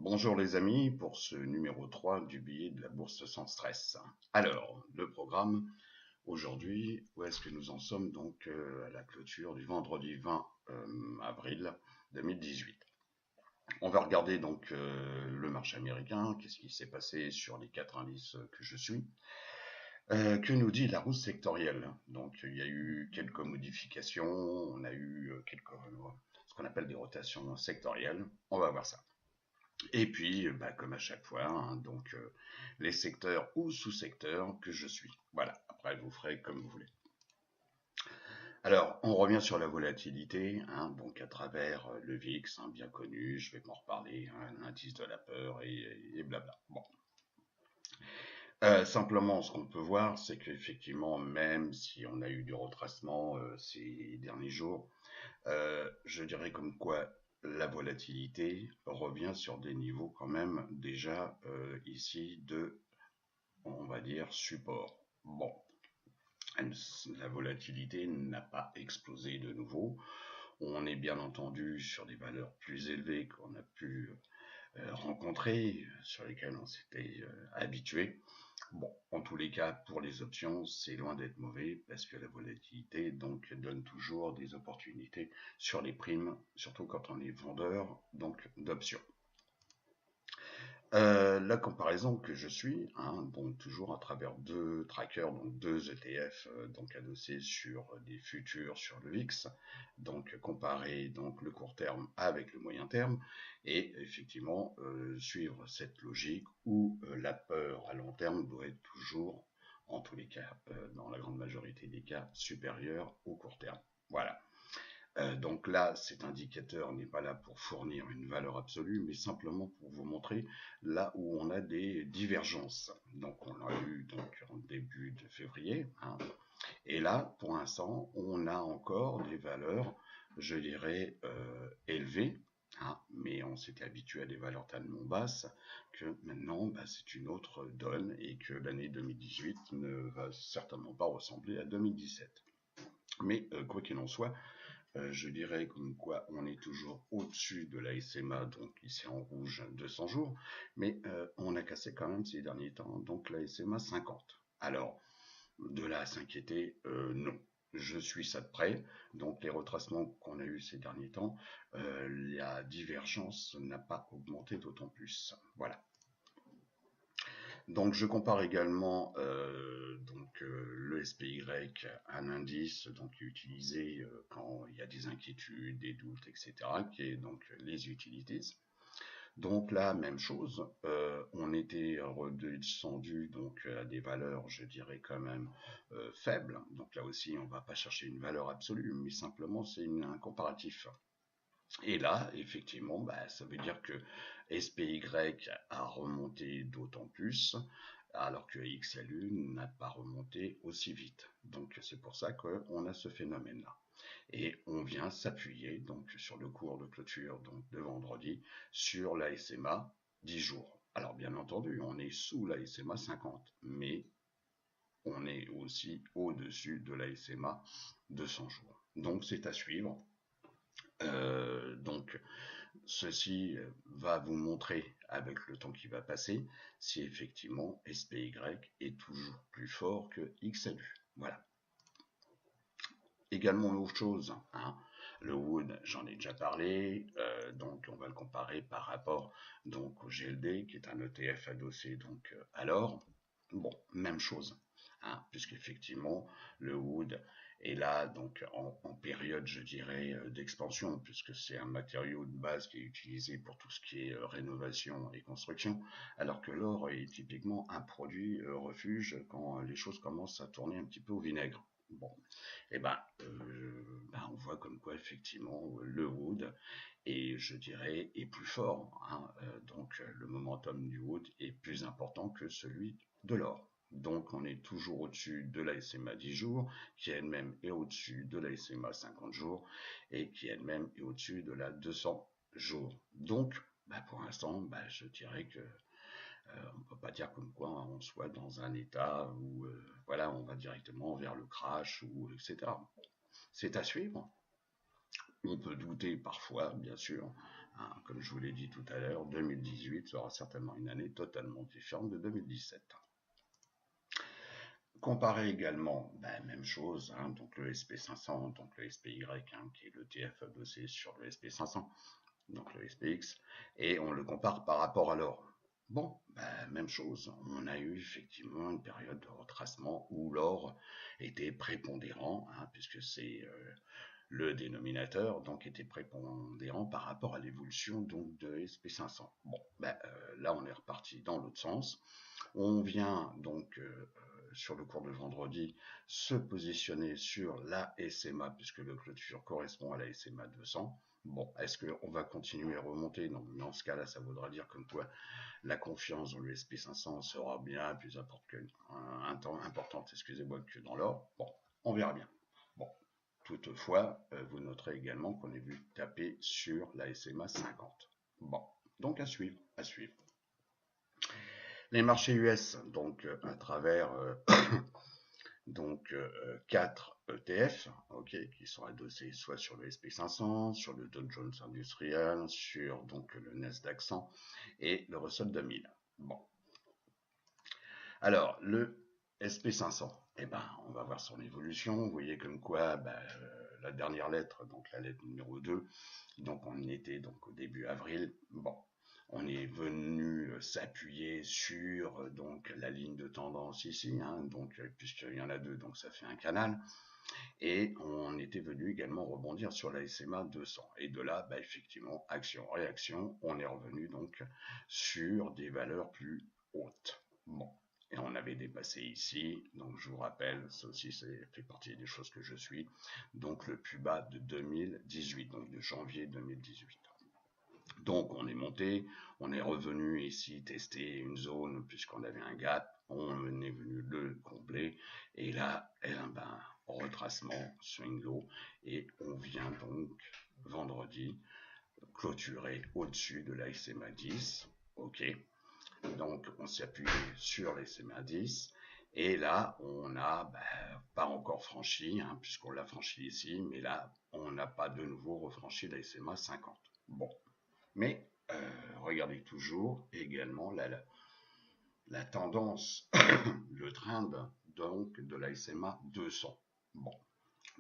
Bonjour les amis pour ce numéro 3 du billet de la bourse sans stress. Alors, le programme aujourd'hui, où est-ce que nous en sommes donc à la clôture du vendredi 20 avril 2018. On va regarder donc le marché américain, qu'est-ce qui s'est passé sur les 4 indices que je suis. Que nous dit la roue sectorielle? Donc il y a eu quelques modifications, on a eu ce qu'on appelle des rotations sectorielles, on va voir ça. Et puis, comme à chaque fois, hein, donc les secteurs ou sous-secteurs que je suis. Voilà, après vous ferez comme vous voulez. Alors, on revient sur la volatilité, hein, donc à travers le VIX, hein, bien connu, je vais m'en reparler, hein, l'indice de la peur et blabla. Bon. Simplement, ce qu'on peut voir, c'est qu'effectivement, même si on a eu du retracement ces derniers jours, je dirais comme quoi la volatilité revient sur des niveaux quand même déjà ici de, on va dire, support. Bon, la volatilité n'a pas explosé de nouveau. On est bien entendu sur des valeurs plus élevées qu'on a pu rencontrer, sur lesquelles on s'était habitué. Bon, en tous les cas, pour les options, c'est loin d'être mauvais parce que la volatilité donc donne toujours des opportunités sur les primes, surtout quand on est vendeur donc d'options. La comparaison que je suis, hein, donc toujours à travers deux trackers, donc deux ETF, donc adossés sur des futurs sur le VIX, donc comparer donc le court terme avec le moyen terme, et effectivement suivre cette logique où la peur à long terme doit être toujours, en tous les cas, dans la grande majorité des cas, supérieure au court terme. Voilà. Donc là, cet indicateur n'est pas là pour fournir une valeur absolue, mais simplement pour vous montrer là où on a des divergences. Donc on l'a eu donc en début de février, hein. Et là, pour l'instant, on a encore des valeurs, je dirais, élevées, hein, mais on s'était habitué à des valeurs tellement basses que maintenant, c'est une autre donne et que l'année 2018 ne va certainement pas ressembler à 2017. Mais quoi qu'il en soit, je dirais comme quoi on est toujours au-dessus de la SMA, donc ici en rouge 200 jours, mais on a cassé quand même ces derniers temps, donc la SMA 50. Alors, de là à s'inquiéter, non. Je suis ça de près, donc les retracements qu'on a eu ces derniers temps, la divergence n'a pas augmenté d'autant plus. Voilà. Donc je compare également le SPY, un indice donc utilisé quand il y a des inquiétudes, des doutes, etc., qui est donc les utilities. Donc là, même chose, on était redescendu donc à des valeurs, je dirais quand même faibles. Donc là aussi, on ne va pas chercher une valeur absolue, mais simplement c'est un comparatif. Et là, effectivement, ça veut dire que SPY a remonté d'autant plus, alors que XLU n'a pas remonté aussi vite. Donc c'est pour ça qu'on a ce phénomène-là. Et on vient s'appuyer donc sur le cours de clôture donc de vendredi sur la SMA 10 jours. Alors bien entendu, on est sous la SMA 50, mais on est aussi au-dessus de la SMA 200 jours. Donc c'est à suivre. Donc ceci va vous montrer avec le temps qui va passer si effectivement SPY est toujours plus fort que XLU. Voilà. Également autre chose, hein, le Wood, j'en ai déjà parlé, donc on va le comparer par rapport donc au GLD qui est un ETF adossé donc à l'or. Bon, même chose, hein, puisqu'effectivement le Wood est là donc en période, je dirais, d'expansion, puisque c'est un matériau de base qui est utilisé pour tout ce qui est rénovation et construction, alors que l'or est typiquement un produit refuge quand les choses commencent à tourner un petit peu au vinaigre. Bon, et on voit comme quoi effectivement le Wood est, je dirais, est plus fort, hein, donc le momentum du Wood est plus important que celui de l'or. Donc on est toujours au-dessus de la SMA 10 jours, qui elle-même est au-dessus de la SMA 50 jours, et qui elle-même est au-dessus de la 200 jours. Donc pour l'instant, je dirais que on ne peut pas dire comme quoi on soit dans un état où voilà, on va directement vers le crash ou etc. C'est à suivre. On peut douter parfois, bien sûr, Hein, comme je vous l'ai dit tout à l'heure, 2018 sera certainement une année totalement différente de 2017. Comparer également, même chose, hein, donc le SP500, donc le SPY, hein, qui est l'ETF adossé sur le SP500, donc le SPX, et on le compare par rapport à l'or. Bon, même chose, on a eu effectivement une période de retracement où l'or était prépondérant, hein, puisque c'est le dénominateur, donc était prépondérant par rapport à l'évolution donc de SP500. Bon, là on est reparti dans l'autre sens. On vient donc sur le cours de vendredi se positionner sur la SMA, puisque le clôture correspond à la SMA 200. Bon, est-ce qu'on va continuer à remonter? Non, dans ce cas-là, ça voudra dire comme quoi la confiance dans le SP500 sera bien plus importante, excusez-moi, que dans l'or. Bon, on verra bien. Bon, toutefois, vous noterez également qu'on est vu taper sur la SMA 50. Bon, donc à suivre, à suivre. Les marchés US, donc à travers donc 4 ETF, qui sont adossés soit sur le SP500, sur le Dow Jones Industrial, sur donc le Nasdaq 100 et le Russell 2000. Bon. Alors, le SP500, on va voir son évolution. Vous voyez comme quoi, la dernière lettre, donc la lettre numéro 2, donc on était donc au début avril. Bon, on est venu s'appuyer sur donc la ligne de tendance ici, hein, donc puisqu'il y en a deux, donc ça fait un canal. Et on était venu également rebondir sur la SMA 200. Et de là, effectivement, action-réaction, on est revenu donc sur des valeurs plus hautes. Bon. Et on avait dépassé ici, donc je vous rappelle, ça aussi ça fait partie des choses que je suis, donc le plus bas de 2018, donc de janvier 2018. Donc on est monté, on est revenu ici tester une zone puisqu'on avait un gap, on est venu le combler, et là, retracement, swing low, et on vient donc vendredi clôturer au-dessus de la SMA 10, ok. Donc on s'est appuyé sur les SMA 10, et là on n'a pas encore franchi, hein, puisqu'on l'a franchi ici, mais là on n'a pas de nouveau refranchi la SMA 50. Bon, mais regardez toujours également la tendance, le trend donc de la SMA 200. Bon,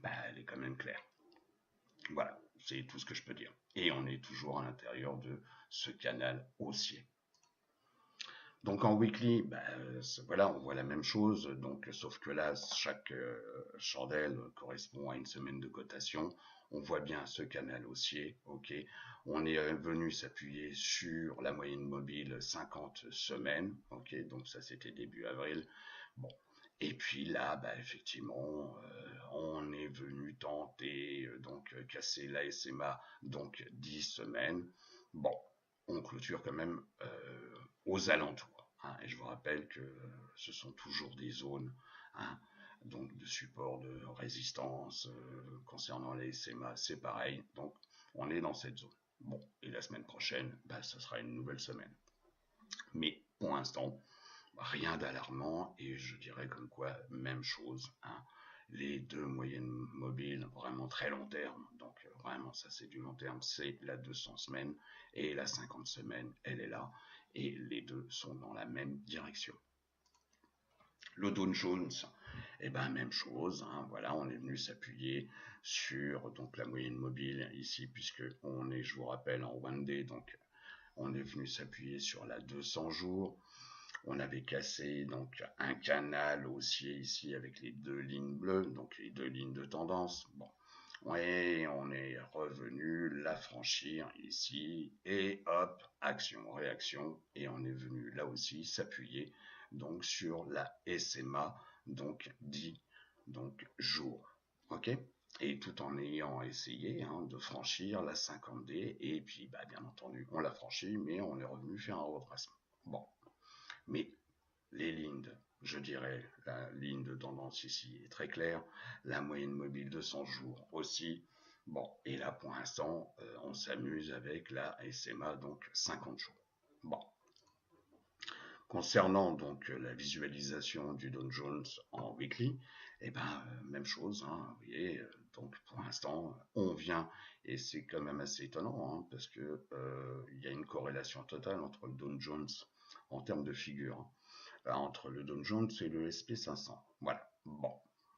elle est quand même claire. Voilà, c'est tout ce que je peux dire. Et on est toujours à l'intérieur de ce canal haussier. Donc en weekly, voilà, on voit la même chose, donc sauf que là, chaque chandelle correspond à une semaine de cotation. On voit bien ce canal haussier, ok. On est venu s'appuyer sur la moyenne mobile 50 semaines, ok. Donc ça c'était début avril. Bon, et puis là, effectivement, on est venu tenter donc casser la SMA, donc 10 semaines. Bon, on clôture quand même aux alentours. Hein, et je vous rappelle que ce sont toujours des zones, hein, donc de support, de résistance. Concernant les SMA, c'est pareil. Donc, on est dans cette zone. Bon, et la semaine prochaine, ce sera une nouvelle semaine. Mais pour l'instant, rien d'alarmant, et je dirais comme quoi, même chose. Hein, les deux moyennes mobiles, vraiment très long terme, donc vraiment ça c'est du long terme, c'est la 200 semaines, et la 50 semaines, elle est là, et les deux sont dans la même direction. Le Dow Jones, même chose, hein, voilà, on est venu s'appuyer sur donc la moyenne mobile ici, puisque on est, je vous rappelle, en one day, donc on est venu s'appuyer sur la 200 jours. On avait cassé donc un canal haussier ici avec les deux lignes bleues, donc les deux lignes de tendance. Bon, et on est revenu la franchir ici, et hop, action, réaction, et on est venu là aussi s'appuyer donc sur la SMA, donc 10 donc jours, ok. Et tout en ayant essayé de franchir la 50D, et puis bien entendu on l'a franchi, mais on est revenu faire un retracement. Bon, mais les lignes, je dirais, la ligne de tendance ici est très claire, la moyenne mobile de 100 jours aussi. Bon, et là pour l'instant, on s'amuse avec la SMA, donc 50 jours. Bon. Concernant donc la visualisation du Dow Jones en weekly, même chose, hein, vous voyez, Donc pour l'instant, on vient, et c'est quand même assez étonnant, hein, parce que il y a une corrélation totale entre le Dow Jones en termes de figure, hein, entre le Dow Jones et le SP 500. Voilà. Bon,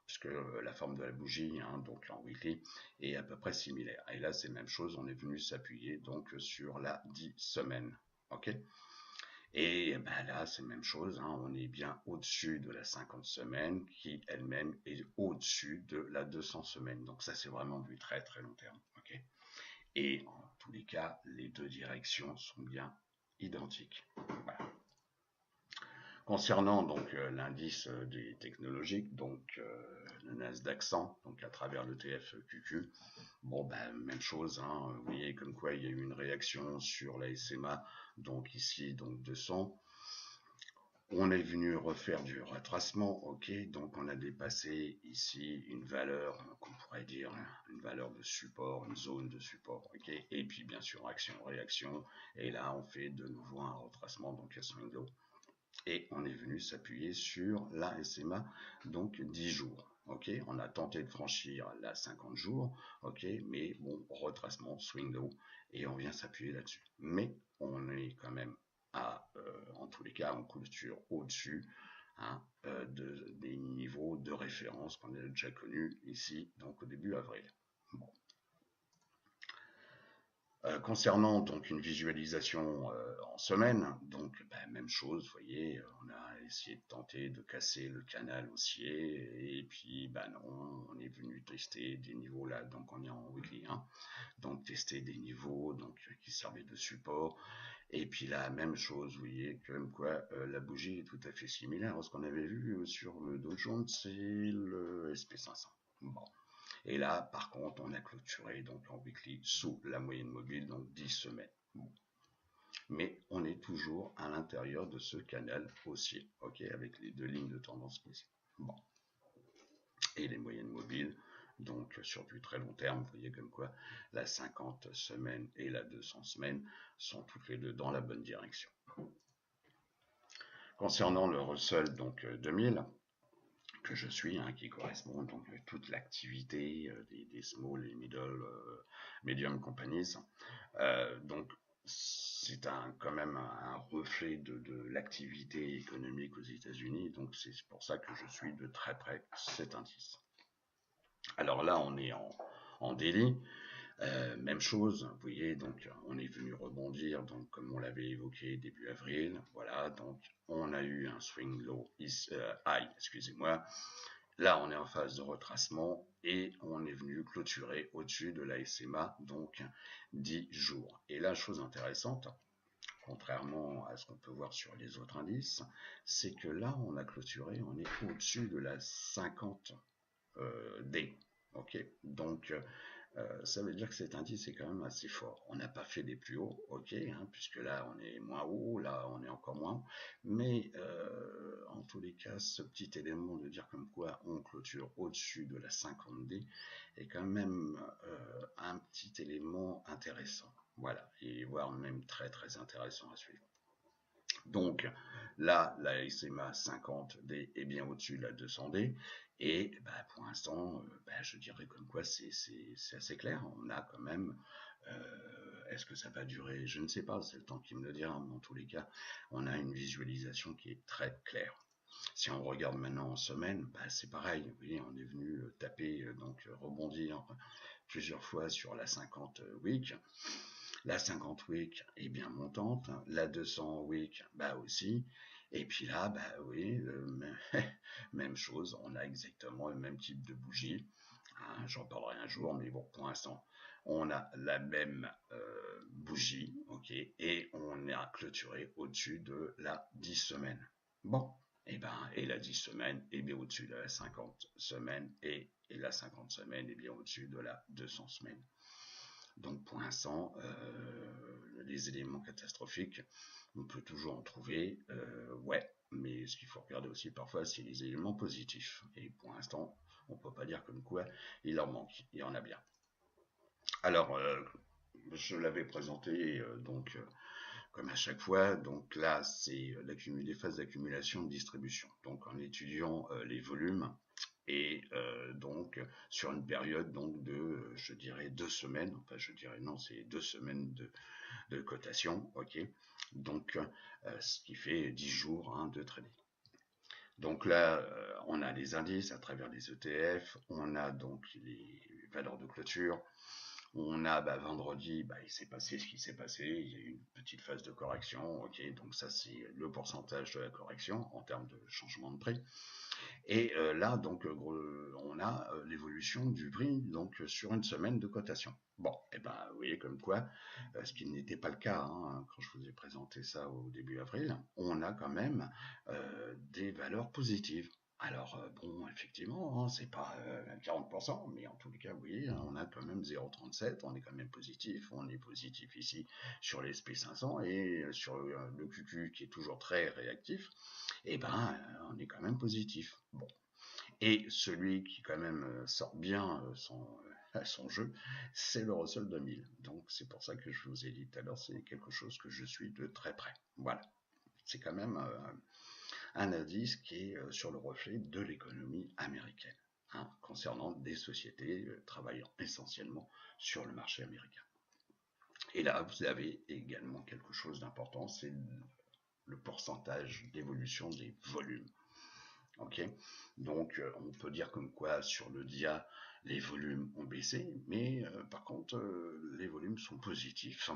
puisque la forme de la bougie, hein, donc en weekly, est à peu près similaire. Et là, c'est la même chose, on est venu s'appuyer donc sur la 10 semaines. Ok. Et ben là, c'est la même chose, hein, on est bien au-dessus de la 50 semaines qui elle-même est au-dessus de la 200 semaines. Donc ça, c'est vraiment du très très long terme. Okay, et en tous les cas, les deux directions sont bien identiques. Voilà. Concernant donc l'indice des technologiques, donc le Nasdaq 100, donc à travers l'ETF QQ, bon ben même chose, hein, vous voyez comme quoi il y a eu une réaction sur la SMA, donc ici donc 200. On est venu refaire du retracement, ok, donc on a dépassé ici une valeur, qu'on pourrait dire une valeur de support, une zone de support, ok, et puis bien sûr action-réaction, et là on fait de nouveau un retracement, donc à swing low, et on est venu s'appuyer sur la SMA, donc 10 jours. Ok, on a tenté de franchir la 50 jours, ok, mais bon, retracement, swing low, et on vient s'appuyer là-dessus. Mais on est quand même en tous les cas, en clôture au-dessus, hein, des niveaux de référence qu'on a déjà connus ici, donc au début avril. Bon. Concernant donc une visualisation en semaine, donc même chose, vous voyez, on a essayé de tenter de casser le canal haussier, et puis non, on est venu tester des niveaux là, donc on est en weekly, hein, donc tester des niveaux donc qui servaient de support, et puis là même chose, vous voyez, comme quoi la bougie est tout à fait similaire à ce qu'on avait vu sur le Dow Jones et le SP 500. Bon. Et là, par contre, on a clôturé donc en weekly sous la moyenne mobile, donc 10 semaines. Bon. Mais on est toujours à l'intérieur de ce canal haussier, ok, avec les deux lignes de tendance spéciale. Bon. Et les moyennes mobiles, donc sur du très long terme, vous voyez comme quoi la 50 semaines et la 200 semaines sont toutes les deux dans la bonne direction. Concernant le Russell donc 2000, que je suis, hein, qui correspond donc à toute l'activité des small et medium companies. Donc c'est quand même un reflet de l'activité économique aux États-Unis, donc c'est pour ça que je suis de très près cet indice. Alors là, on est en daily. Même chose, vous voyez, donc on est venu rebondir, donc comme on l'avait évoqué début avril, voilà, donc on a eu un swing low high, excusez-moi. Là, on est en phase de retracement et on est venu clôturer au-dessus de la SMA, donc 10 jours. Et la chose intéressante, contrairement à ce qu'on peut voir sur les autres indices, c'est que là, on a clôturé, on est au-dessus de la 50 D. Ok, donc ça veut dire que cet indice est quand même assez fort. On n'a pas fait des plus hauts, ok, hein, puisque là on est moins haut, là on est encore moins haut, mais en tous les cas, ce petit élément de dire comme quoi on clôture au-dessus de la 50D est quand même un petit élément intéressant. Voilà, et voire même très très intéressant à suivre. Donc là, la SMA 50D est bien au-dessus de la 200D, et pour l'instant, je dirais comme quoi c'est assez clair. On a quand même, est-ce que ça va durer? Je ne sais pas, c'est le temps qui me le dira, mais en tous les cas, on a une visualisation qui est très claire. Si on regarde maintenant en semaine, c'est pareil, vous voyez, on est venu taper, donc rebondir plusieurs fois sur la 50 week. La 50 week est bien montante, la 200 week aussi, et puis là, oui, même chose, on a exactement le même type de bougie, hein, j'en parlerai un jour, mais bon, pour l'instant, on a la même bougie, ok, et on a clôturé au-dessus de la 10 semaines. Bon, et la 10 semaines est bien au-dessus de la 50 semaines, et la 50 semaines est bien au-dessus de la 200 semaines. Donc pour l'instant, les éléments catastrophiques, on peut toujours en trouver, ouais, mais ce qu'il faut regarder aussi parfois, c'est les éléments positifs. Et pour l'instant, on ne peut pas dire comme quoi il en manque, il y en a bien. Alors, je l'avais présenté, donc comme à chaque fois, donc là, c'est des phases d'accumulation de distribution. Donc en étudiant les volumes, Et donc sur une période donc de, je dirais 2 semaines, enfin je dirais non, c'est 2 semaines de cotation, ok. Donc ce qui fait 10 jours hein, de trading. Donc là, on a les indices à travers les ETF, on a donc les valeurs de clôture, on a vendredi, il s'est passé ce qui s'est passé, il y a eu une petite phase de correction, ok, donc ça c'est le pourcentage de la correction en termes de changement de prix. Et là, donc, on a l'évolution du prix donc sur une semaine de cotation. Bon, et vous voyez comme quoi, ce qui n'était pas le cas hein, quand je vous ai présenté ça au début avril, on a quand même des valeurs positives. Alors bon, effectivement, hein, c'est pas 40%, mais en tous les cas, oui, hein, on a quand même 0,37, on est quand même positif, on est positif ici sur les SP500 et sur le QQ qui est toujours très réactif, et on est quand même positif. Bon. Et celui qui quand même sort bien son jeu, c'est le Russell 2000. Donc c'est pour ça que je vous ai dit tout à l'heure, c'est quelque chose que je suis de très près. Voilà. C'est quand même un indice qui est sur le reflet de l'économie américaine, hein, concernant des sociétés travaillant essentiellement sur le marché américain. Et là, vous avez également quelque chose d'important, c'est le pourcentage d'évolution des volumes. Ok, donc on peut dire comme quoi sur le DIA les volumes ont baissé, mais par contre les volumes sont positifs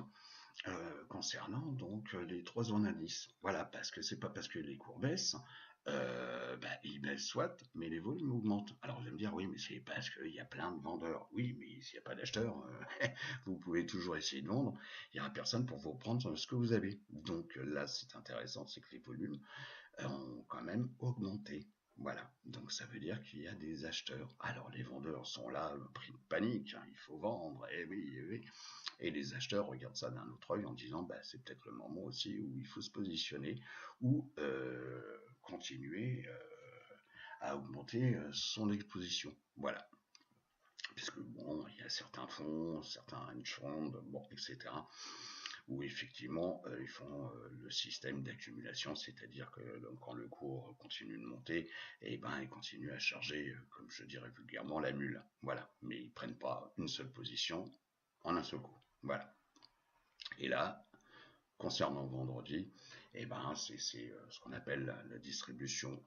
concernant donc les 3 zones indices. Voilà, parce que c'est pas parce que les cours baissent, ils baissent soit, mais les volumes augmentent. Alors vous allez me dire oui, mais c'est parce qu'il y a plein de vendeurs. Oui, mais s'il n'y a pas d'acheteurs, vous pouvez toujours essayer de vendre. Il n'y aura personne pour vous prendre ce que vous avez. Donc là, c'est intéressant, c'est que les volumes ont quand même augmenté. Voilà, donc ça veut dire qu'il y a des acheteurs. Alors les vendeurs sont là, pris de panique, hein, il faut vendre, et oui, et oui. Et les acheteurs regardent ça d'un autre œil en disant, c'est peut-être le moment aussi où il faut se positionner, ou continuer à augmenter son exposition. Voilà. Puisque bon, il y a certains fonds, certains hedge funds, bon, etc., où effectivement ils font le système d'accumulation, c'est-à-dire que quand le cours continue de monter, ils continuent à charger, comme je dirais vulgairement, la mule. Voilà, mais ils prennent pas une seule position en un seul coup. Voilà. Et là, concernant vendredi, c'est ce qu'on appelle la distribution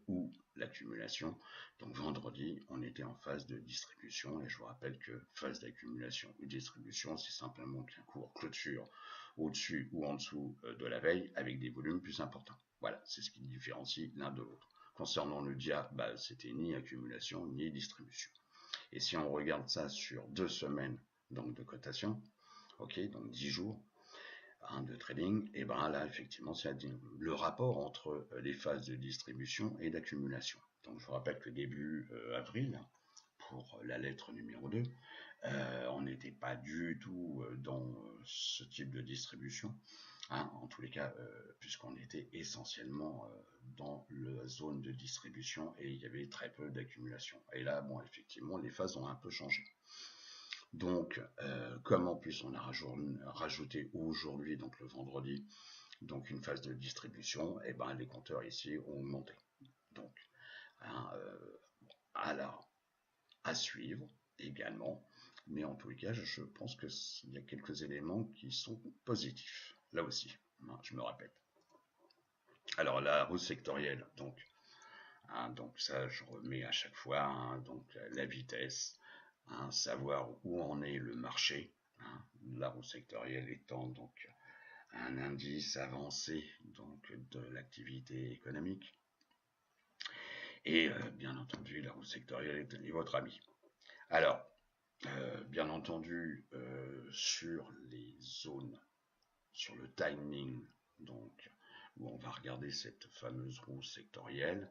ou l'accumulation. Donc vendredi, on était en phase de distribution et je vous rappelle que phase d'accumulation ou distribution, c'est simplement qu'un cours clôture au-dessus ou en dessous de la veille avec des volumes plus importants. Voilà, c'est ce qui différencie l'un de l'autre. Concernant le DIA, c'était ni accumulation ni distribution. Et si on regarde ça sur 2 semaines donc de cotation, ok, donc 10 jours, de trading, et là effectivement c'est le rapport entre les phases de distribution et d'accumulation. Donc je vous rappelle que début avril, pour la lettre numéro 2, on n'était pas du tout dans ce type de distribution, hein, en tous les cas, puisqu'on était essentiellement dans la zone de distribution et il y avait très peu d'accumulation. Et là, bon, effectivement, les phases ont un peu changé. Donc, comme en plus on a rajouté aujourd'hui, donc le vendredi, donc une phase de distribution, les compteurs ici ont augmenté. Donc, hein, à suivre également, mais en tous les cas, je pense qu'il y a quelques éléments qui sont positifs, là aussi, hein, je me répète. Alors la roue sectorielle, donc ça je remets à chaque fois, hein, donc la vitesse, hein, savoir où en est le marché, hein, la roue sectorielle étant donc un indice avancé donc de l'activité économique. Et bien entendu, la roue sectorielle est votre ami. Alors, bien entendu, sur les zones, sur le timing, donc où on va regarder cette fameuse roue sectorielle,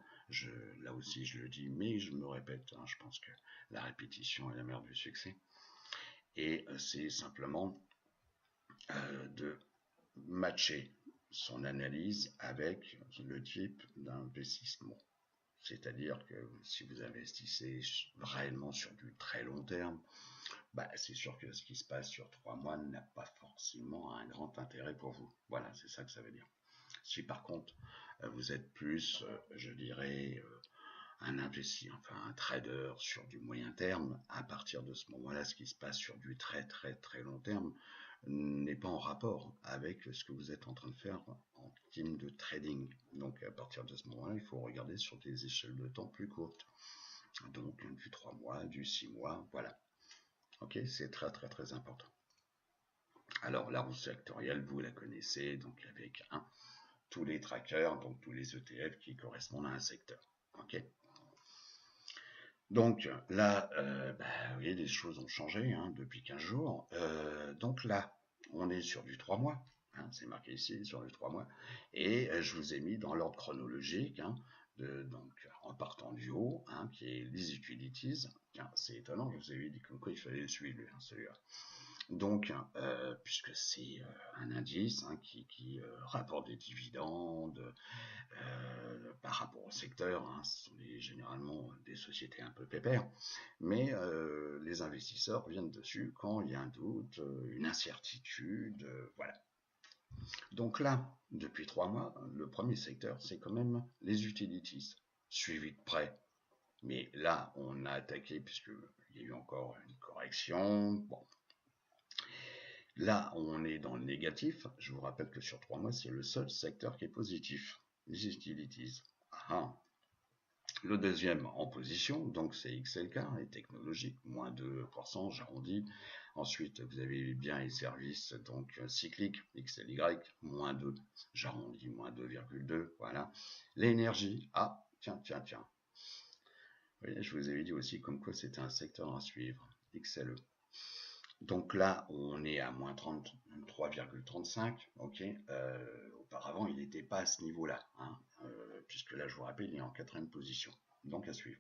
là aussi je le dis, mais je me répète, hein, je pense que la répétition est la mère du succès. Et c'est simplement de matcher son analyse avec le type d'investissement. C'est-à-dire que si vous investissez réellement sur du très long terme, c'est sûr que ce qui se passe sur 3 mois n'a pas forcément un grand intérêt pour vous. Voilà, c'est ça que ça veut dire. Si par contre vous êtes plus, je dirais, enfin un trader sur du moyen terme, à partir de ce moment-là, ce qui se passe sur du très très très long terme n'est pas en rapport avec ce que vous êtes en train de faire en team de trading. Donc à partir de ce moment-là, il faut regarder sur des échelles de temps plus courtes. Donc du 3 mois, du 6 mois, voilà. Ok, c'est très très très important. Alors la roue sectorielle, vous la connaissez, donc avec tous les trackers, donc tous les ETF qui correspondent à un secteur. Ok. Donc là, vous voyez, les choses ont changé depuis 15 jours. Donc là, on est sur du 3 mois. C'est marqué ici sur du 3 mois. Et je vous ai mis dans l'ordre chronologique, donc en partant du haut, qui est les utilities. Tiens, c'est étonnant, je vous avais dit comme quoi il fallait le suivre, celui-là. Donc, puisque c'est un indice qui rapporte des dividendes, par rapport au secteur, ce sont généralement des sociétés un peu pépères, mais les investisseurs viennent dessus quand il y a un doute, une incertitude, voilà. Donc là, depuis 3 mois, le premier secteur, c'est quand même les utilities, suivi de près. Mais là, on a attaqué puisqu'il y a eu encore une correction. Bon. Là, on est dans le négatif. Je vous rappelle que sur 3 mois, c'est le seul secteur qui est positif, les utilities. Ah, le deuxième en position, donc c'est XLK, les technologiques, moins 2%, j'arrondis. Ensuite, vous avez les biens et services, donc cycliques, XLY, moins 2, j'arrondis, moins 2,2, voilà. L'énergie, tiens. Vous voyez, je vous avais dit aussi comme quoi c'était un secteur à suivre, XLE. Donc là, on est à moins 33,35, ok. Auparavant, il n'était pas à ce niveau-là, puisque là, je vous rappelle, il est en 4e position. Donc à suivre.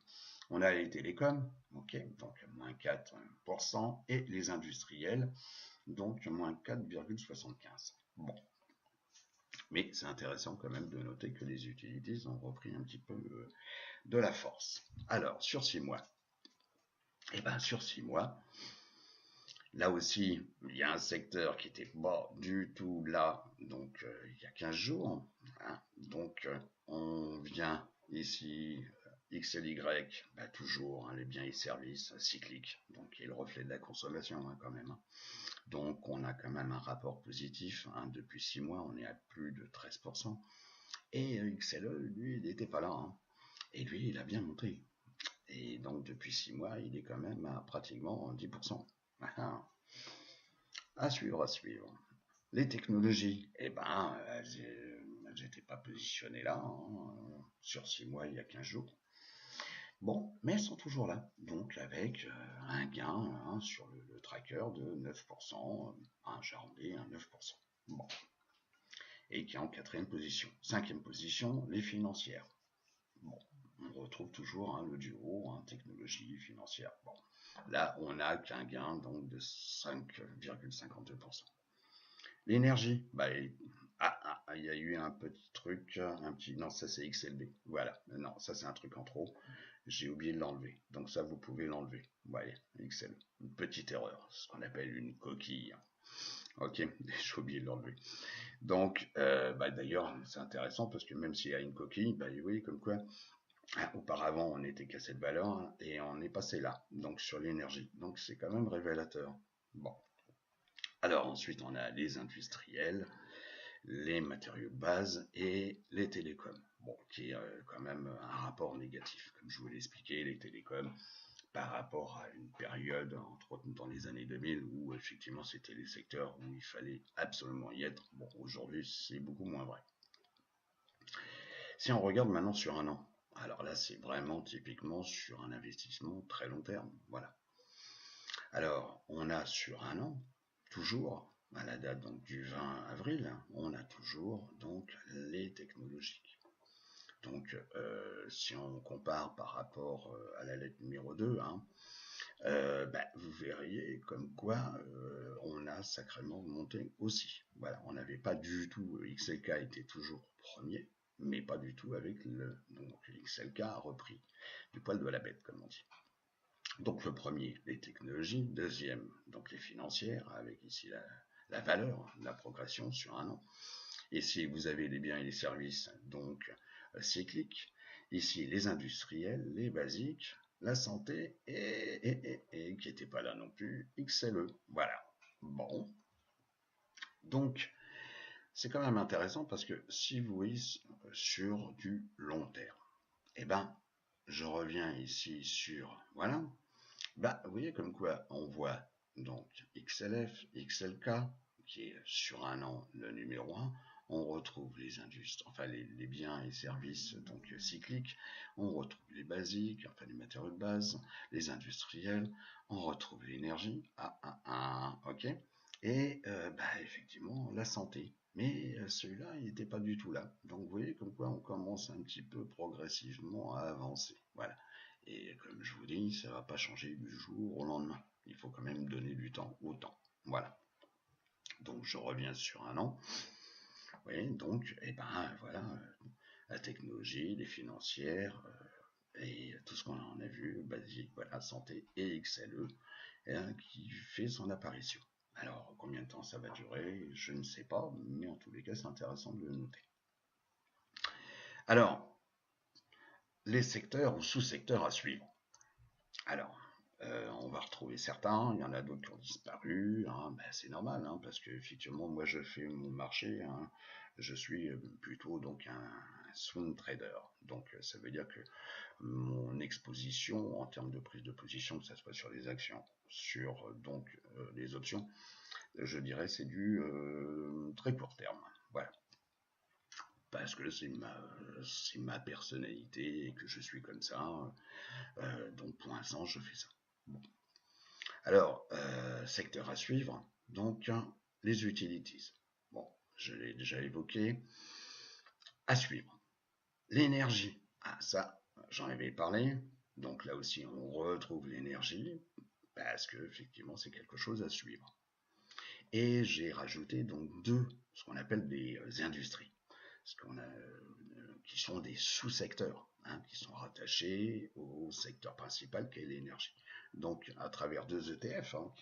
On a les télécoms, ok, donc moins 4%, et les industriels, donc moins 4,75. Bon. Mais c'est intéressant quand même de noter que les utilities ont repris un petit peu de la force. Alors, sur 6 mois, sur 6 mois, là aussi, il y a un secteur qui n'était pas du tout là, donc il y a 15 jours. Donc on vient ici, XLY, toujours, les biens et services cycliques, donc qui est le reflet de la consommation quand même. Donc on a quand même un rapport positif, depuis 6 mois, on est à plus de 13%. Et XLE, lui, il n'était pas là. Et lui, il a bien monté. Et donc depuis 6 mois, il est quand même à pratiquement 10%. À suivre. Les technologies, j'étais pas positionné là, sur 6 mois, il y a 15 jours. Bon, mais elles sont toujours là, donc avec un gain sur le tracker de 9%, j'arrondis à 9%. Bon. Et qui est en 4e position. 5e position, les financières. Bon, on retrouve toujours le duo, technologie, financière. Bon, là, on n'a qu'un gain donc de 5,52%. L'énergie, il y a eu un petit truc, non, ça c'est XLB, voilà, non, ça c'est un truc en trop, j'ai oublié de l'enlever, donc ça vous pouvez l'enlever, voyez, XL, une petite erreur, ce qu'on appelle une coquille, ok, j'ai oublié de l'enlever. Donc, d'ailleurs, c'est intéressant parce que même s'il y a une coquille, oui, comme quoi, auparavant on était qu'à cette valeur et on est passé là, donc sur l'énergie, donc c'est quand même révélateur. Bon. Alors ensuite, on a les industriels, les matériaux de base et les télécoms. Bon, qui est quand même un rapport négatif, comme je vous l'ai expliqué, les télécoms, par rapport à une période, entre autres dans les années 2000, où effectivement c'était les secteurs où il fallait absolument y être. Bon, aujourd'hui, c'est beaucoup moins vrai. Si on regarde maintenant sur un an, alors là, c'est vraiment typiquement sur un investissement très long terme. Voilà. Alors, on a sur un an, toujours, à la date donc du 20 avril, on a toujours donc les technologies. Donc, si on compare par rapport à la lettre numéro 2, vous verriez comme quoi on a sacrément monté aussi. Voilà, on n'avait pas du tout, XLK était toujours premier, mais pas du tout avec donc XLK a repris du poil de la bête, comme on dit. Donc le premier, les technologies, deuxième, donc les financières, avec ici la valeur, la progression sur un an. Et si vous avez les biens et les services, donc cycliques, Ici, les industriels, les basiques, la santé et qui n'était pas là non plus, XLE. Voilà. Bon. Donc, c'est quand même intéressant parce que si vous voyez sur du long terme, eh ben, je reviens ici sur, voilà, bah, vous voyez comme quoi on voit donc XLF, XLK, qui est sur un an le numéro un. On retrouve les industries, enfin les biens et services donc cycliques, on retrouve les basiques, enfin les matériaux de base, les industriels, on retrouve l'énergie, ok, et bah, effectivement la santé. Mais celui-là, il n'était pas du tout là. Donc vous voyez comme quoi on commence un petit peu progressivement à avancer. Voilà. Et comme je vous dis, ça ne va pas changer du jour au lendemain. Il faut quand même donner du temps au temps. Voilà. Donc je reviens sur un an. Oui, donc, et ben voilà, la technologie, les financières, et tout ce qu'on en a vu, basique, voilà, santé et XLE, qui fait son apparition. Alors, combien de temps ça va durer, je ne sais pas, mais en tous les cas, c'est intéressant de le noter. Alors, les secteurs ou sous-secteurs à suivre. Alors, on va retrouver certains, il y en a d'autres qui ont disparu, hein, ben c'est normal, hein, parce que effectivement, moi je fais mon marché, hein, je suis plutôt donc un swing trader. Donc ça veut dire que mon exposition en termes de prise de position, que ce soit sur les actions, sur donc les options, je dirais c'est du très court terme. Voilà. Parce que c'est ma personnalité et que je suis comme ça. Donc pour l'instant, je fais ça. Bon. Alors, secteur à suivre, donc les utilities. Bon, je l'ai déjà évoqué. À suivre, l'énergie. Ah, ça, j'en avais parlé. Donc là aussi, on retrouve l'énergie parce que effectivement, c'est quelque chose à suivre. Et j'ai rajouté donc ce qu'on appelle des industries, ce qu'on a, qui sont des sous-secteurs, hein, qui sont rattachés au secteur principal qui est l'énergie. Donc à travers deux ETF, hein,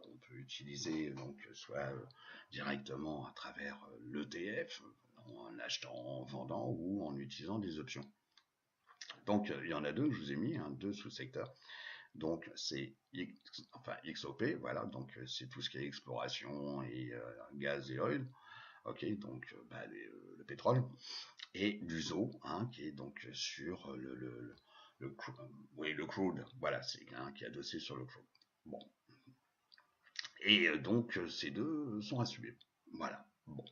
on peut utiliser donc soit directement à travers l'ETF, en achetant, en vendant ou en utilisant des options. Donc il y en a deux que je vous ai mis, hein, deux sous-secteurs. Donc c'est XOP, voilà, donc c'est tout ce qui est exploration et gaz et oil, ok, donc le pétrole, et l'USO, hein, qui est donc sur le oui, le crude, voilà, c'est qui est adossé sur le crude. Bon, et donc ces deux sont à suivre, voilà, bon.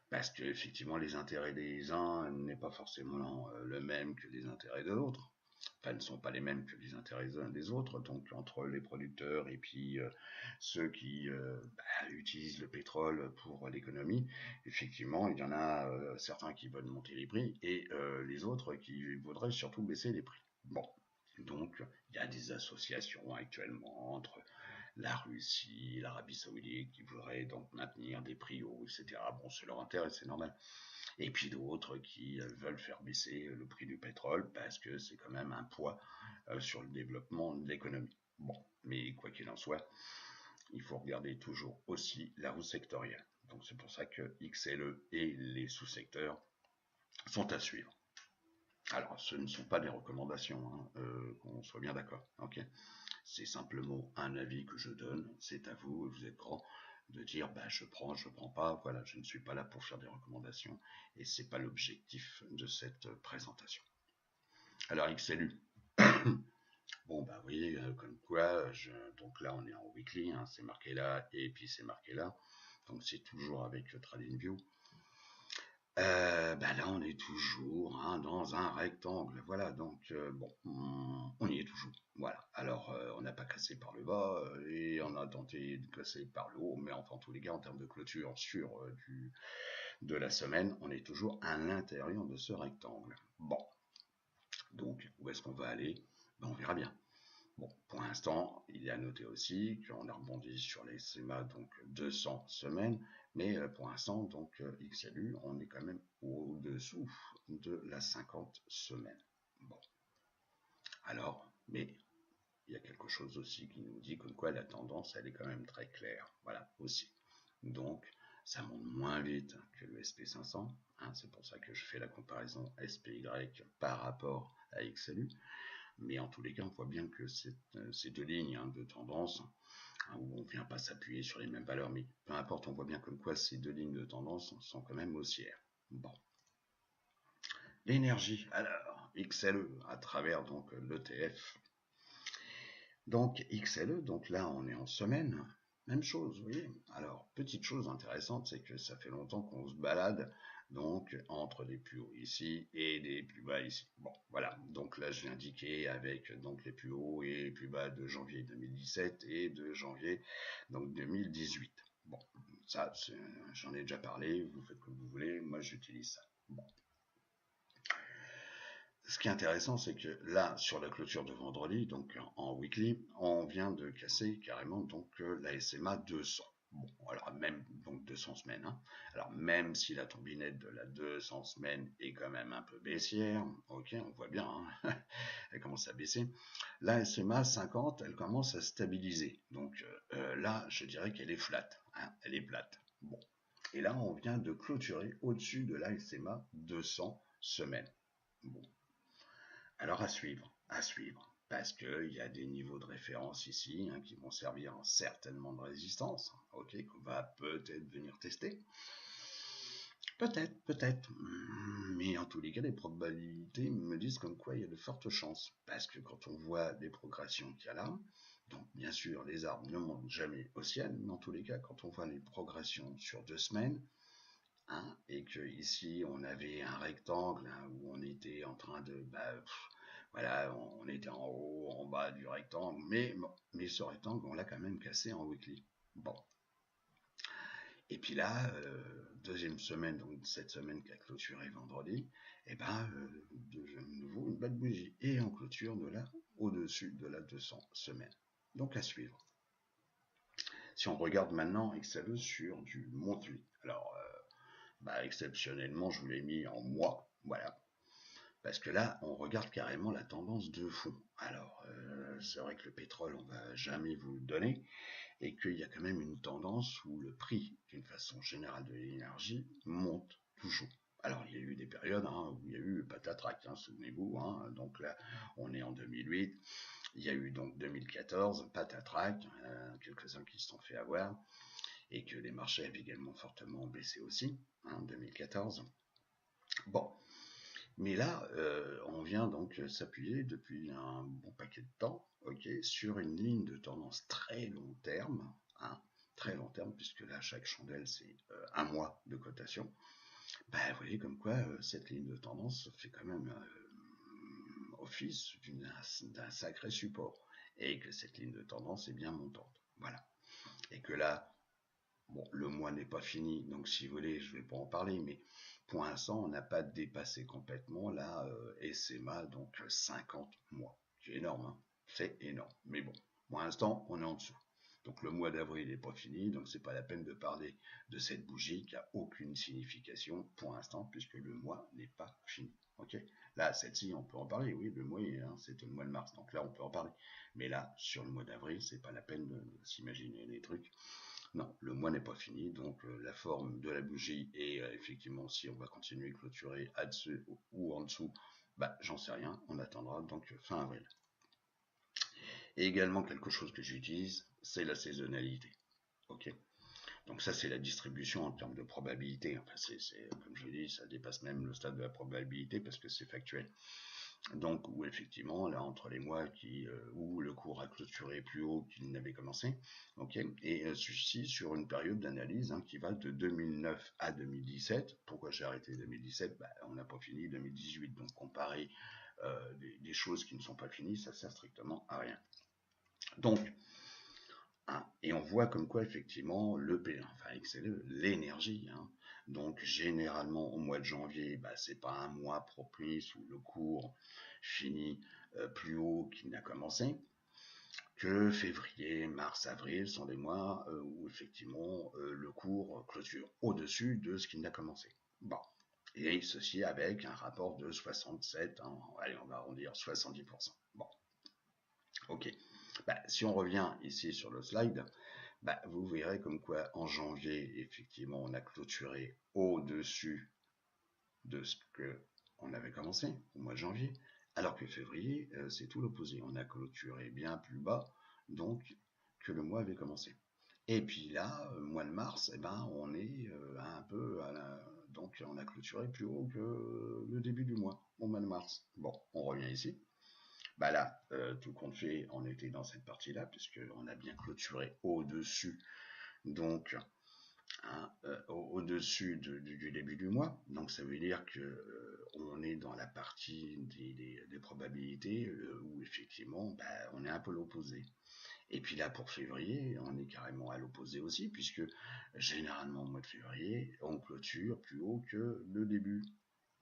Parce que effectivement les intérêts des uns n'est pas forcément le même que les intérêts de l'autre. Enfin, ne sont pas les mêmes que les intérêts des uns des autres. Donc entre les producteurs et puis ceux qui utilisent le pétrole pour l'économie, effectivement, il y en a certains qui veulent monter les prix et les autres qui voudraient surtout baisser les prix. Bon, donc il y a des associations actuellement entre la Russie, l'Arabie Saoudite qui voudraient donc maintenir des prix hauts, etc. Bon, c'est leur intérêt, c'est normal. Et puis d'autres qui veulent faire baisser le prix du pétrole parce que c'est quand même un poids sur le développement de l'économie. Bon, mais quoi qu'il en soit, il faut regarder toujours aussi la roue sectorielle. Donc c'est pour ça que XLE et les sous-secteurs sont à suivre. Alors, ce ne sont pas des recommandations, hein, qu'on soit bien d'accord. Ok, c'est simplement un avis que je donne. C'est à vous, vous êtes grand de dire bah, je prends pas. Voilà, je ne suis pas là pour faire des recommandations et c'est pas l'objectif de cette présentation. Alors XLU. Bon bah vous voyez comme quoi, donc là on est en weekly, hein, c'est marqué là et puis c'est marqué là. Donc c'est toujours avec TradingView. Bah là, on est toujours hein, dans un rectangle. Voilà, donc bon, on y est toujours. Voilà. Alors, on n'a pas cassé par le bas et on a tenté de casser par le haut, mais enfin, en tous les cas, en termes de clôture sur de la semaine, on est toujours à l'intérieur de ce rectangle. Bon, donc où est-ce qu'on va aller? Ben, on verra bien. Bon, pour l'instant, il y a noté aussi qu'on a rebondi sur les CMA, donc 200 semaines, mais pour l'instant, donc XLU, on est quand même au-dessous de la 50 semaines. Bon, alors, mais il y a quelque chose aussi qui nous dit comme quoi la tendance, elle est quand même très claire. Voilà, aussi. Donc, ça monte moins vite que le SP500, hein, c'est pour ça que je fais la comparaison SPY par rapport à XLU, mais en tous les cas, on voit bien que ces deux lignes de tendance, hein, où on ne vient pas s'appuyer sur les mêmes valeurs, mais peu importe, on voit bien comme quoi ces deux lignes de tendance sont quand même haussières. Bon. L'énergie, alors, XLE, à travers donc l'ETF. Donc XLE, donc là on est en semaine, même chose, vous voyez. Alors, petite chose intéressante, c'est que ça fait longtemps qu'on se balade donc entre des plus hauts ici et des plus bas ici. Bon, voilà. Donc là, je viens indiquer avec donc les plus hauts et les plus bas de janvier 2017 et de janvier donc 2018. Bon, ça, j'en ai déjà parlé. Vous faites comme vous voulez. Moi, j'utilise ça. Bon. Ce qui est intéressant, c'est que là, sur la clôture de vendredi, donc en weekly, on vient de casser carrément donc la SMA 200. Bon, alors même donc 200 semaines. Hein. Alors même si la tombinette de la 200 semaines est quand même un peu baissière, ok, on voit bien, hein, elle commence à baisser. La SMA 50, elle commence à stabiliser. Donc là, je dirais qu'elle est flat, hein, elle est plate. Bon, et là, on vient de clôturer au-dessus de la SMA 200 semaines. Bon. Alors à suivre, parce qu'il y a des niveaux de référence ici qui vont servir certainement de résistance, ok, qu'on va peut-être venir tester. Peut-être, mais en tous les cas, les probabilités me disent comme quoi il y a de fortes chances, parce que quand on voit les progressions qu'il y a là, donc bien sûr les arbres ne montent jamais au ciel, mais en tous les cas, quand on voit les progressions sur 2 semaines, et que ici on avait un rectangle où on était en train de voilà, on était en haut, en bas du rectangle, mais ce rectangle, on l'a quand même cassé en weekly. Bon. Et puis là, deuxième semaine, donc cette semaine qui a clôturé vendredi, et de nouveau une belle bougie. Et en clôture de là, au-dessus de la 200 semaines. Donc à suivre. Si on regarde maintenant XLE sur du monthly, alors exceptionnellement, je vous l'ai mis en mois, voilà. Parce que là, on regarde carrément la tendance de fond. Alors, c'est vrai que le pétrole, on va jamais vous le donner, et qu'il y a quand même une tendance où le prix, d'une façon générale de l'énergie, monte toujours. Alors, il y a eu des périodes où il y a eu patatrac, souvenez-vous. Donc là, on est en 2008. Il y a eu donc 2014, patatrac, quelques-uns qui se sont fait avoir, et que les marchés avaient également fortement baissé aussi, 2014. Bon, mais là, on vient donc s'appuyer depuis un bon paquet de temps, ok, sur une ligne de tendance très long terme, très long terme, puisque là, chaque chandelle, c'est un mois de cotation. Vous voyez comme quoi cette ligne de tendance fait quand même office d'un sacré support, et que cette ligne de tendance est bien montante. Voilà. Et que là, bon, le mois n'est pas fini, donc si vous voulez, je ne vais pas en parler, mais pour l'instant, on n'a pas dépassé complètement la SMA, donc 50 mois. C'est énorme, hein, c'est énorme. Mais bon, pour l'instant, on est en dessous. Donc le mois d'avril n'est pas fini, donc c'est pas la peine de parler de cette bougie qui a aucune signification pour l'instant, puisque le mois n'est pas fini. Ok. Là, celle-ci, on peut en parler, oui, le mois, c'était le mois de mars, donc là, on peut en parler. Mais là, sur le mois d'avril, c'est pas la peine de s'imaginer les trucs. Non, le mois n'est pas fini, donc la forme de la bougie et effectivement si on va continuer à clôturer à-dessus ou en dessous, j'en sais rien, on attendra donc fin avril. Et également quelque chose que j'utilise, c'est la saisonnalité. Ok. Donc ça c'est la distribution en termes de probabilité. Enfin comme je l'ai dit, ça dépasse même le stade de la probabilité parce que c'est factuel. Donc où effectivement là entre les mois où le cours a clôturé plus haut qu'il n'avait commencé, ok, et celui-ci sur une période d'analyse qui va de 2009 à 2017. Pourquoi j'ai arrêté 2017? On n'a pas fini 2018, donc comparer des choses qui ne sont pas finies, ça sert strictement à rien. Donc et on voit comme quoi effectivement l'énergie. Donc généralement au mois de janvier, c'est pas un mois propice où le cours finit plus haut qu'il n'a commencé. Que février, mars, avril sont des mois où effectivement le cours clôture au-dessus de ce qu'il n'a commencé. Bon. Et ceci avec un rapport de 67, allez on va arrondir 70%. Bon. Ok. Si on revient ici sur le slide, bah, vous verrez comme quoi en janvier, effectivement, on a clôturé au-dessus de ce que on avait commencé au mois de janvier, alors que février, c'est tout l'opposé. On a clôturé bien plus bas, donc que le mois avait commencé. Et puis là, mois de mars, eh ben, on est un peu donc on a clôturé plus haut que le début du mois, au mois de mars. Bon, on revient ici. Bah là, tout compte fait, on était dans cette partie-là, puisqu'on a bien clôturé au-dessus, donc hein, au-dessus du début du mois. Donc ça veut dire que on est dans la partie des probabilités où effectivement, bah, on est un peu l'opposé. Et puis là, pour février, on est carrément à l'opposé aussi, puisque généralement au mois de février, on clôture plus haut que le début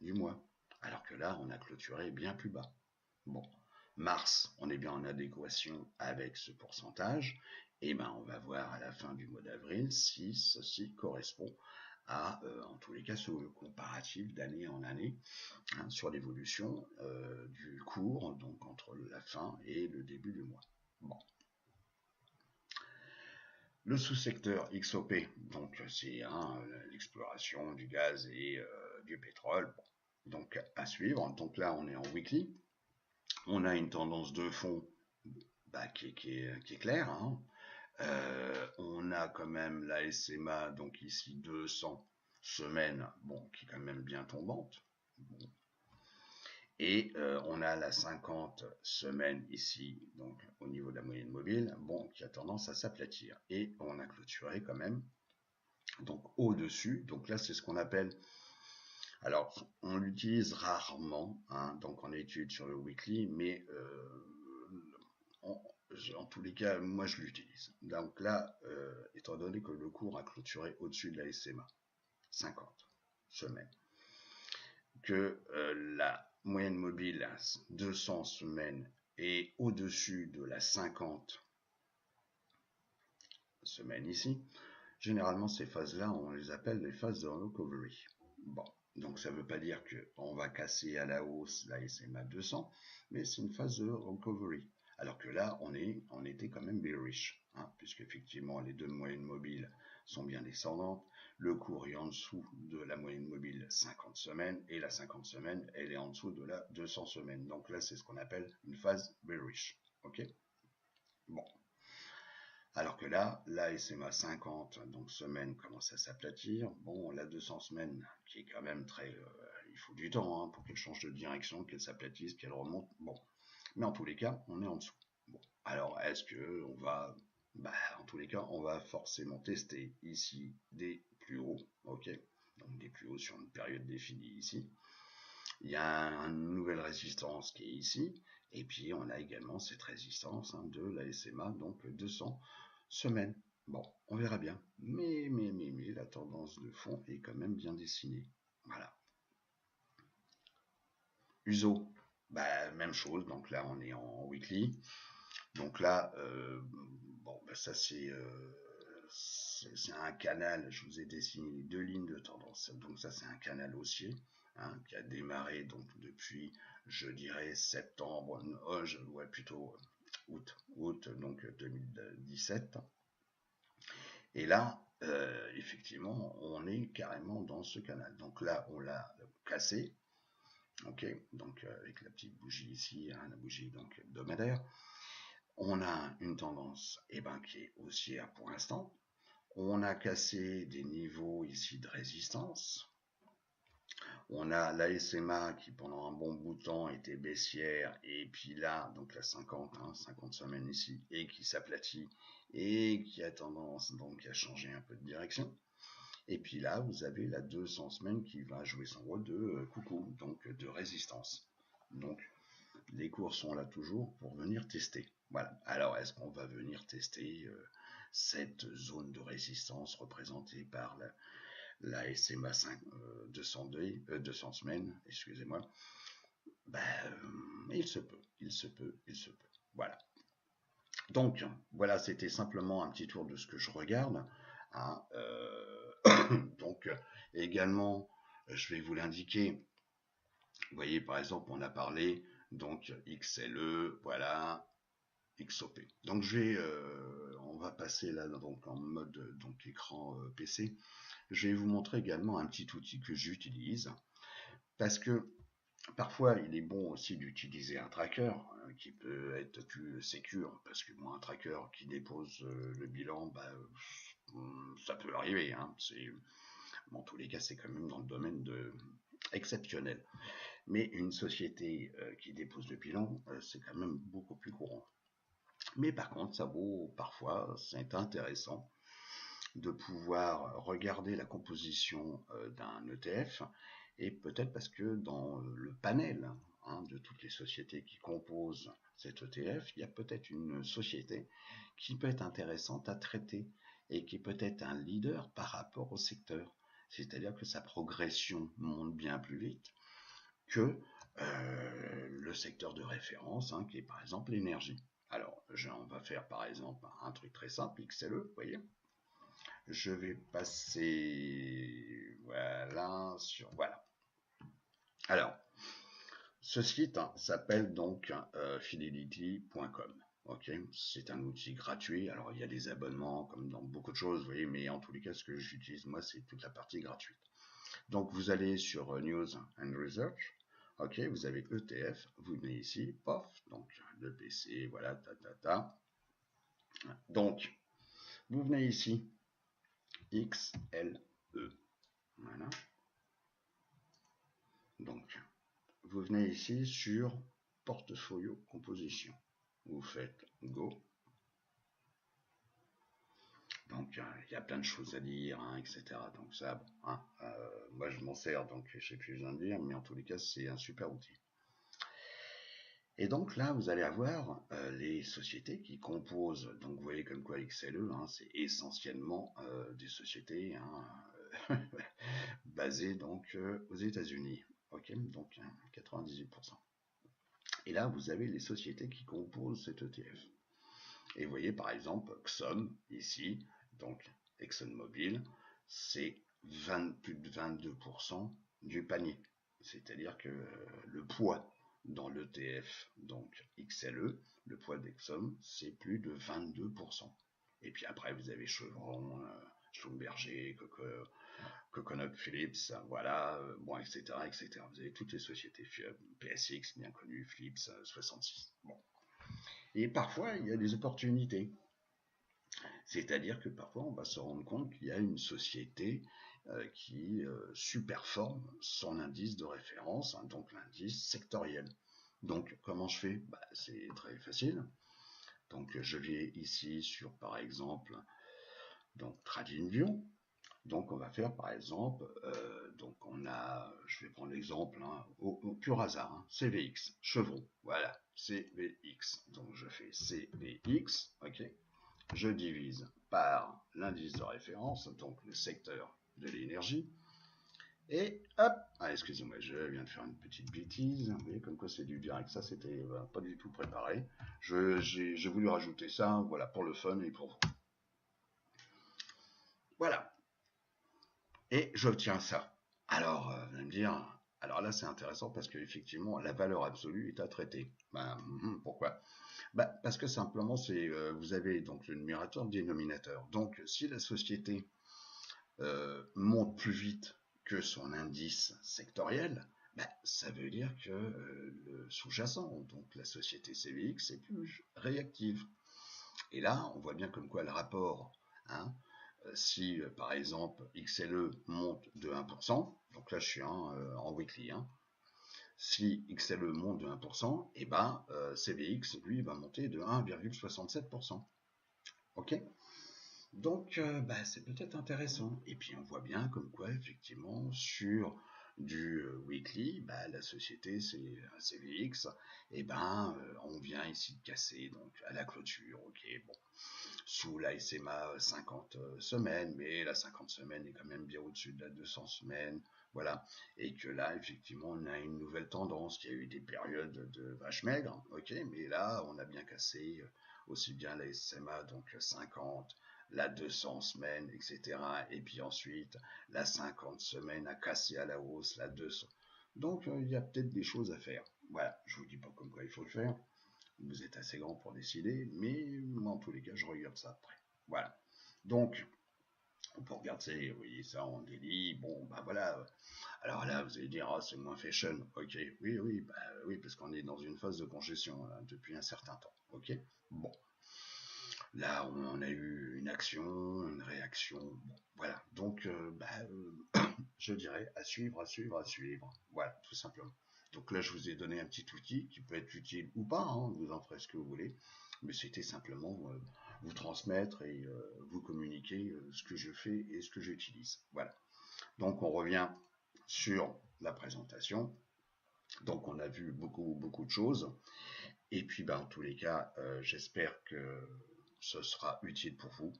du mois. Alors que là, on a clôturé bien plus bas. Bon, mars, on est bien en adéquation avec ce pourcentage. Et ben, on va voir à la fin du mois d'avril si ceci correspond à, en tous les cas, sur le comparatif d'année en année, hein, sur l'évolution du cours, donc entre la fin et le début du mois. Bon. Le sous-secteur XOP, donc c'est hein, l'exploration du gaz et du pétrole. Bon. Donc à suivre. Donc là, on est en weekly. On a une tendance de fond bah, qui est claire. Hein. On a quand même la SMA, donc ici 200 semaines, bon, qui est quand même bien tombante. Bon. Et on a la 50 semaines ici, donc au niveau de la moyenne mobile, bon, qui a tendance à s'aplatir. Et on a clôturé quand même, donc au-dessus. Donc là, c'est ce qu'on appelle. Alors, on l'utilise rarement, hein, donc en étude sur le weekly, mais en tous les cas, moi je l'utilise. Donc là, étant donné que le cours a clôturé au-dessus de la SMA, 50 semaines, que la moyenne mobile 200 semaines est au-dessus de la 50 semaines ici, généralement ces phases-là, on les appelle les phases de recovery. Bon, donc ça ne veut pas dire qu'on va casser à la hausse la SMA 200, mais c'est une phase de recovery. Alors que là, on était quand même bearish, hein, puisque effectivement les deux moyennes mobiles sont bien descendantes. Le cours est en dessous de la moyenne mobile 50 semaines et la 50 semaines, elle est en dessous de la 200 semaines. Donc là, c'est ce qu'on appelle une phase bearish. Ok. Bon. Alors que là, la SMA 50, donc semaine, commence à s'aplatir. Bon, la 200 semaines, qui est quand même très... il faut du temps hein, pour qu'elle change de direction, qu'elle s'aplatisse, qu'elle remonte. Bon, mais en tous les cas, on est en dessous. Bon, alors est-ce que on va... Bah, en tous les cas, on va forcément tester ici des plus hauts, ok. Donc des plus hauts sur une période définie ici. Il y a une nouvelle résistance qui est ici, et puis on a également cette résistance hein, de la SMA, donc 200 semaines. Bon, on verra bien. Mais, la tendance de fond est quand même bien dessinée. Voilà. USO, bah, même chose, donc là on est en weekly. Donc là, bon, bah, ça c'est un canal, je vous ai dessiné les deux lignes de tendance. Donc ça c'est un canal haussier hein, qui a démarré donc depuis, je dirais, septembre, ouais, plutôt août donc 2017. Et là, effectivement, on est carrément dans ce canal. Donc là, on l'a cassé, ok, donc avec la petite bougie ici, hein, la bougie donc hebdomadaire. On a une tendance qui est haussière pour l'instant. On a cassé des niveaux ici de résistance. On a la SMA qui pendant un bon bout de temps était baissière et puis là, donc la 50, hein, 50 semaines ici, et qui s'aplatit et qui a tendance donc à changer un peu de direction. Et puis là, vous avez la 200 semaines qui va jouer son rôle de coucou, donc de résistance. Donc les cours sont là toujours pour venir tester. Voilà. Alors, est-ce qu'on va venir tester cette zone de résistance représentée par la SMA 200 semaines, excusez-moi. Il se peut. Voilà. Donc, voilà, c'était simplement un petit tour de ce que je regarde. Hein, donc, également, je vais vous l'indiquer. Vous voyez, par exemple, on a parlé, donc XLE, voilà, XOP. Donc on va passer là donc en mode donc écran PC. Je vais vous montrer également un petit outil que j'utilise parce que parfois il est bon aussi d'utiliser un tracker qui peut être plus sécure parce que moi un tracker qui dépose le bilan, ça peut arriver. Hein, en tous les cas c'est quand même dans le domaine de exceptionnel. Mais une société qui dépose le bilan, c'est quand même beaucoup plus courant. Mais par contre, ça vaut parfois, c'est intéressant de pouvoir regarder la composition d'un ETF et peut-être parce que dans le panel de toutes les sociétés qui composent cet ETF, il y a peut-être une société qui peut être intéressante à traiter et qui peut être un leader par rapport au secteur. C'est-à-dire que sa progression monte bien plus vite que le secteur de référence, qui est par exemple l'énergie. Alors, on va faire par exemple un truc très simple, XLE, vous voyez. Je vais passer, voilà, sur, voilà. Alors, ce site s'appelle donc fidelity.com. Ok, c'est un outil gratuit. Alors, il y a des abonnements comme dans beaucoup de choses, vous voyez, mais en tous les cas, ce que j'utilise moi, c'est toute la partie gratuite. Donc, vous allez sur News and Research. Ok, vous avez ETF, vous venez ici, pof, donc le PC, voilà, Donc, vous venez ici, XLE. Voilà. Donc, vous venez ici sur portfolio composition. Vous faites Go. Donc, il y a plein de choses à lire, etc. Donc ça, moi je m'en sers, donc je sais plus besoin de dire, mais en tous les cas, c'est un super outil. Et donc là, vous allez avoir les sociétés qui composent, donc vous voyez comme quoi XLE, c'est essentiellement des sociétés basées donc aux États-Unis. Ok, donc 98%. Et là, vous avez les sociétés qui composent cet ETF. Et vous voyez par exemple Exxon ici, donc ExxonMobil, c'est plus de 22% du panier. C'est-à-dire que le poids dans l'ETF, donc XLE, le poids d'Exxon, c'est plus de 22%. Et puis après, vous avez Chevron, Schlumberger, Coconut Phillips, voilà, bon, etc., etc. Vous avez toutes les sociétés, PSX, bien connues, Philips, 66. Bon. Et parfois, il y a des opportunités. C'est-à-dire que parfois, on va se rendre compte qu'il y a une société qui superforme son indice de référence, donc l'indice sectoriel. Donc, comment je fais? C'est très facile. Donc, je vais ici sur, par exemple, donc TradingView. Donc, on va faire, par exemple, donc on a, je vais prendre l'exemple au pur hasard, CVX, Chevron. Voilà, CVX. Donc, je fais CVX, ok. Je divise par l'indice de référence, donc le secteur de l'énergie. Et hop, excusez-moi, je viens de faire une petite bêtise. Vous voyez, comme quoi c'est du direct, ça c'était pas du tout préparé. J'ai voulu rajouter ça, voilà, pour le fun et pour vous. Voilà. Et j'obtiens ça. Alors, vous allez me dire, alors là c'est intéressant parce qu'effectivement, la valeur absolue est à traiter. Pourquoi? Parce que simplement, vous avez donc le numérateur, le dénominateur. Donc, si la société monte plus vite que son indice sectoriel, ça veut dire que le sous-jacent, donc la société CVX, est plus réactive. Et là, on voit bien comme quoi le rapport, si par exemple XLE monte de 1%, donc là je suis en weekly, si XLE monte de 1%, et CVX, lui, va monter de 1,67%. Ok? Donc, c'est peut-être intéressant. Et puis, on voit bien comme quoi, effectivement, sur du weekly, la société c'est CVX, et on vient ici de casser donc à la clôture, ok, bon, sous la SMA 50 semaines, mais la 50 semaines est quand même bien au-dessus de la 200 semaines, voilà, et que là, effectivement, on a une nouvelle tendance, il y a eu des périodes de vaches maigres, ok, mais là, on a bien cassé aussi bien la SMA, donc 50, la 200 semaines, etc. Et puis ensuite, la 50 semaines a cassé à la hausse, la 200. Donc, il y a peut-être des choses à faire. Voilà, je vous dis pas comme quoi il faut le faire. Vous êtes assez grand pour décider, mais moi, en tous les cas, je regarde ça après. Voilà. Donc, on peut regarder, vous voyez ça en délit, bon, bah voilà. Alors là, vous allez dire, ah, c'est moins fashion. Ok, oui, oui, bah oui, parce qu'on est dans une phase de congestion là, depuis un certain temps. Ok, bon. Là, on a eu une action, une réaction. Bon, voilà. Donc, je dirais à suivre, à suivre, à suivre. Voilà, tout simplement. Donc là, je vous ai donné un petit outil qui peut être utile ou pas, hein, vous en ferez ce que vous voulez, mais c'était simplement vous transmettre et vous communiquer ce que je fais et ce que j'utilise. Voilà. Donc on revient sur la présentation. Donc on a vu beaucoup de choses. Et puis en tous les cas, j'espère que ce sera utile pour vous.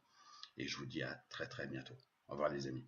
Et je vous dis à très bientôt. Au revoir les amis.